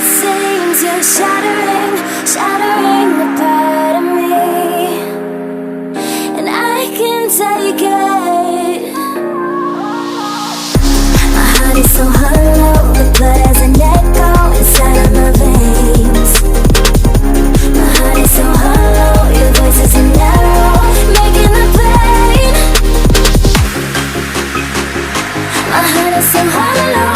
seems you're shattering, shattering a part of me, and I can take it. My heart is so hollow, the blood has an echo inside of my veins. My heart is so hollow, your voice is an arrow, making the pain. My heart is so hollow.